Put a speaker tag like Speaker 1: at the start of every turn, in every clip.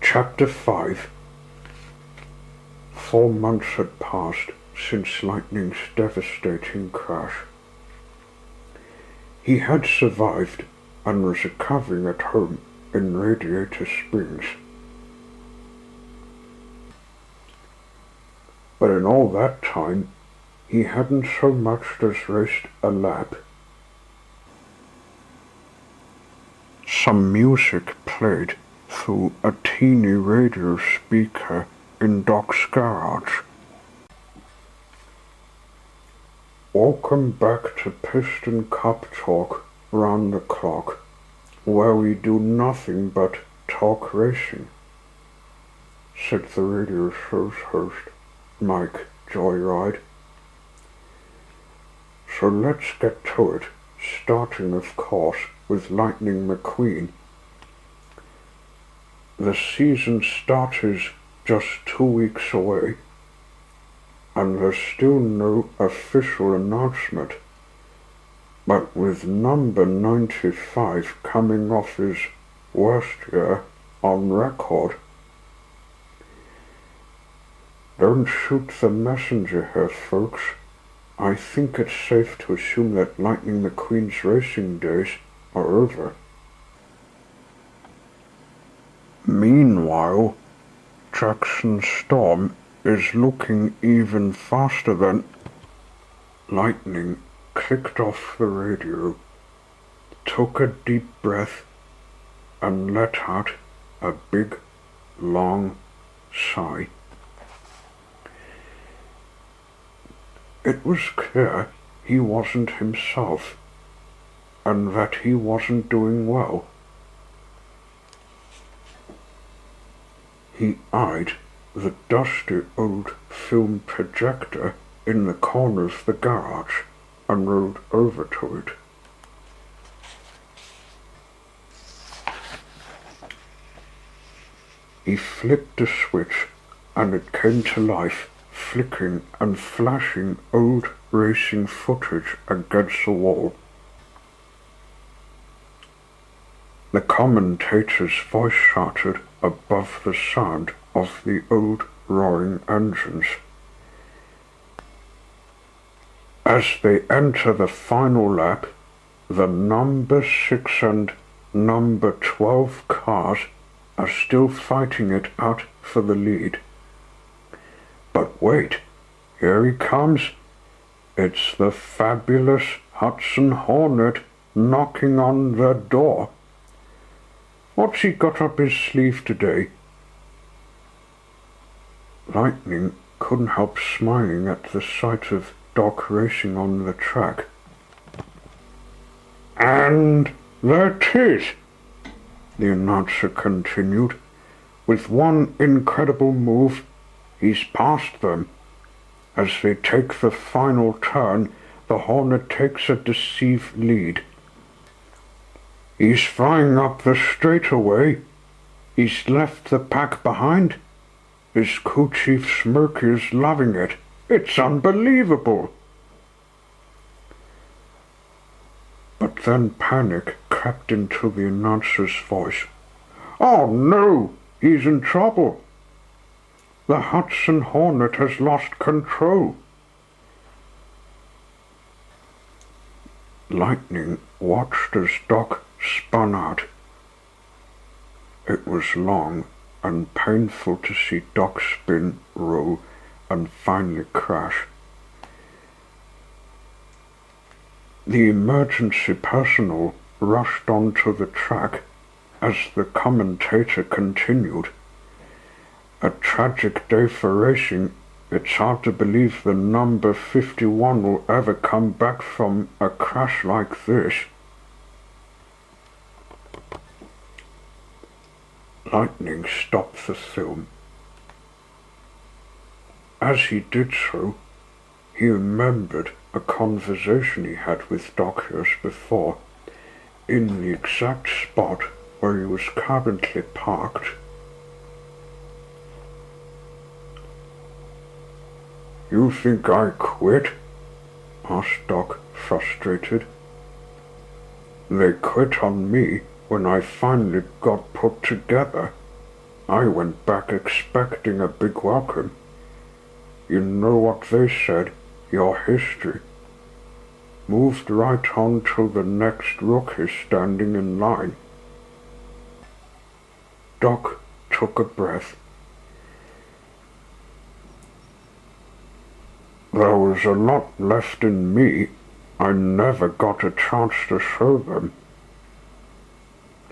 Speaker 1: Chapter 5. 4 months had passed since Lightning's devastating crash. He had survived and was recovering at home in Radiator Springs. But in all that time, he hadn't so much as raced a lap. Some music played through a teeny radio speaker in Doc's garage. "Welcome back to Piston Cup Talk round the clock, where we do nothing but talk racing," said the radio show's host, Mike Joyride. "So let's get to it, starting of course with Lightning McQueen. The season start is just 2 weeks away, and there's still no official announcement, but with number 95 coming off his worst year on record. Don't shoot the messenger here, folks. I think it's safe to assume that Lightning McQueen's racing days are over." Meanwhile, Jackson Storm is looking even faster than... Lightning clicked off the radio, took a deep breath, and let out a big, long sigh. It was clear he wasn't himself, and that he wasn't doing well. He eyed the dusty old film projector in the corner of the garage and rode over to it. He flipped the switch and it came to life, flickering and flashing old racing footage against the wall. The commentator's voice shouted above the sound of the old roaring engines. As they enter the final lap, the number 6 and number 12 cars are still fighting it out for the lead. But wait, here he comes. It's the fabulous Hudson Hornet knocking on the door. What's he got up his sleeve today? Lightning couldn't help smiling at the sight of Doc racing on the track. "And there it is," the announcer continued. "With one incredible move, he's past them. As they take the final turn, the Hornet takes a deceived lead. He's flying up the straightaway. He's left the pack behind. His co-chief Smirky is loving it. It's unbelievable." But then panic crept into the announcer's voice. "Oh no, he's in trouble. The Hudson Hornet has lost control." Lightning watched as Doc spun out. It was long and painful to see Doc spin, roll, and finally crash. The emergency personnel rushed onto the track as the commentator continued. "A tragic day for racing. It's hard to believe the number 51 will ever come back from a crash like this." Lightning stopped the film. As he did so, he remembered a conversation he had with Doc years before, in the exact spot where he was currently parked. "You think I quit?" asked Doc, frustrated. "They quit on me when I finally got put together. I went back expecting a big welcome. You know what they said, your history. Moved right on till the next rook is standing in line. Doc took a breath. There was a lot left in me. I never got a chance to show them.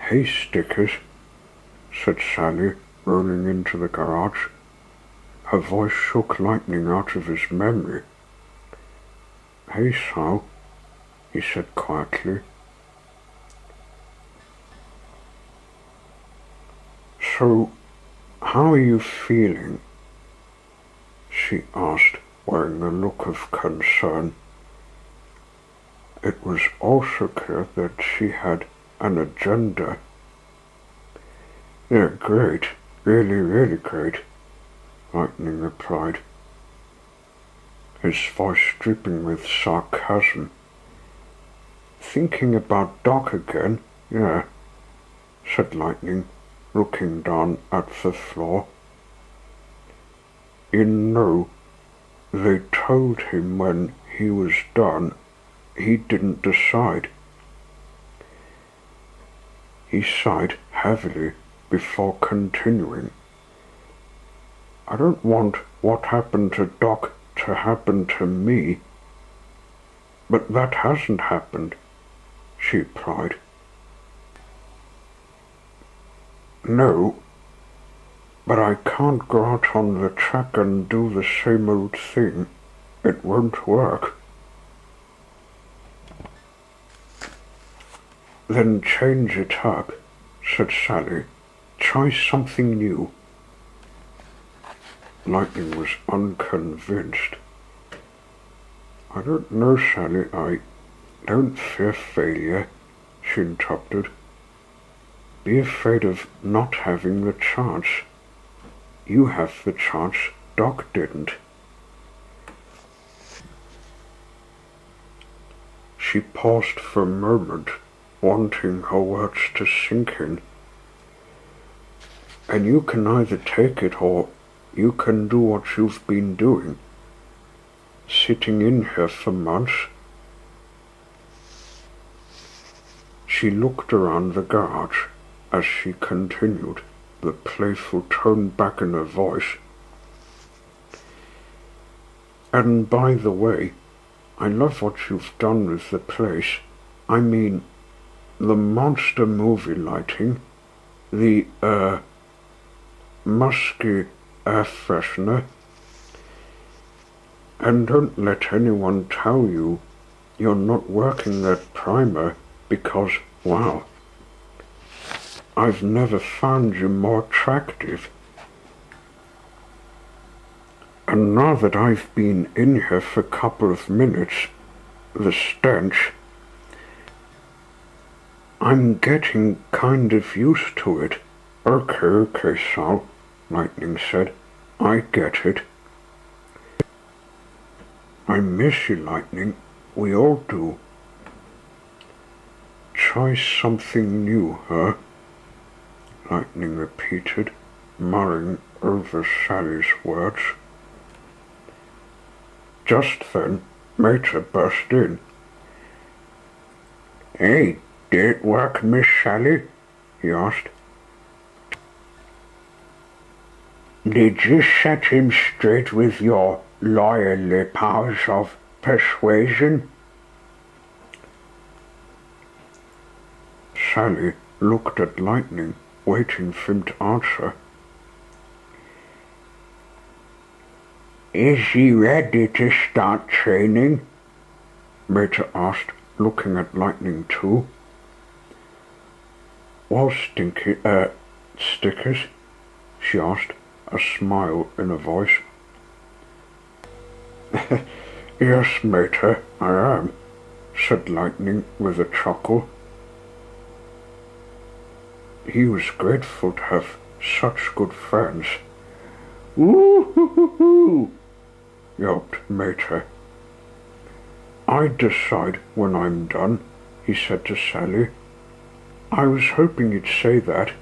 Speaker 1: Hey, Stickers, said Sally, rolling into the garage. Her voice shook Lightning out of his memory. Hey, Sal, he said quietly. So, how are you feeling? She asked, wearing a look of concern. It was also clear that she had an agenda. Yeah, great, really great, Lightning replied, his voice dripping with sarcasm. Thinking about Doc again, yeah, said Lightning, looking down at the floor. You know, they told him when he was done he didn't decide. He sighed heavily before continuing. I don't want what happened to Doc to happen to me. But that hasn't happened, she replied. No, but I can't go out on the track and do the same old thing. It won't work. Then change it up, said Sally. Try something new. Lightning was unconvinced. I don't know, Sally. I don't fear failure, she interrupted. Be afraid of not having the chance. You have the chance, Doc didn't. She paused for a moment, wanting her words to sink in. And you can either take it or you can do what you've been doing. Sitting in here for months. She looked around the garage as she continued, the playful tone back in her voice. And by the way, I love what you've done with the place. I mean, the monster movie lighting, the, musky air freshener. And don't let anyone tell you you're not working that primer because, wow, I've never found you more attractive. And now that I've been in here for a couple of minutes, the stench, I'm getting kind of used to it. Okay, Sal, Lightning said. I get it. I miss you, Lightning. We all do. Try something new, huh? Lightning repeated, mulling over Sally's words. Just then, Mater burst in. Hey, did it work, Miss Sally? He asked. Did you set him straight with your lawyerly powers of persuasion? Sally looked at Lightning, waiting for him to answer. Is he ready to start training? Mater asked, looking at Lightning too. Well, Stickers, she asked, a smile in her voice. Yes, Mater, I am, said Lightning with a chuckle. He was grateful to have such good friends. Woo-hoo-hoo-hoo, yelped Mater. I decide when I'm done, he said to Sally. I was hoping you'd say that.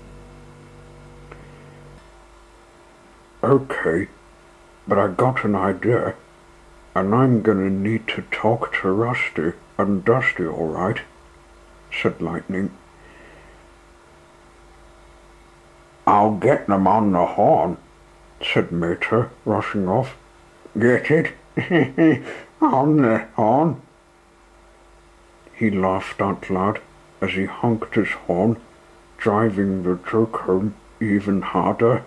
Speaker 1: Okay, but I got an idea, and I'm gonna need to talk to Rusty and Dusty, all right," said Lightning. "I'll get them on the horn," said Mater, rushing off. "Get it? On the horn?" He laughed out loud as he honked his horn, driving the joke home even harder.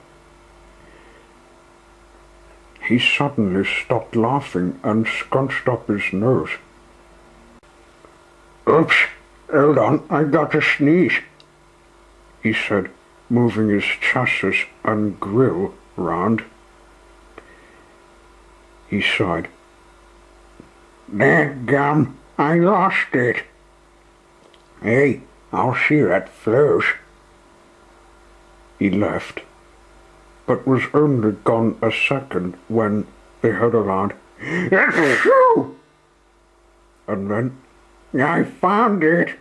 Speaker 1: He suddenly stopped laughing and scrunched up his nose. "Oops, hold on, I gotta sneeze," he said, moving his chassis and grill round. He sighed. "Dadgum, I lost it. Hey, I'll see that flows." He left, but was only gone a second when they heard a loud "Achoo!" and then, "I found it."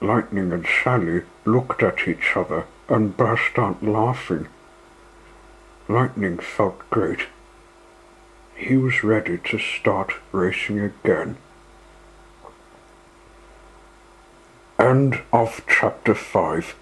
Speaker 1: Lightning and Sally looked at each other and burst out laughing. Lightning felt great. He was ready to start racing again. End of chapter 5.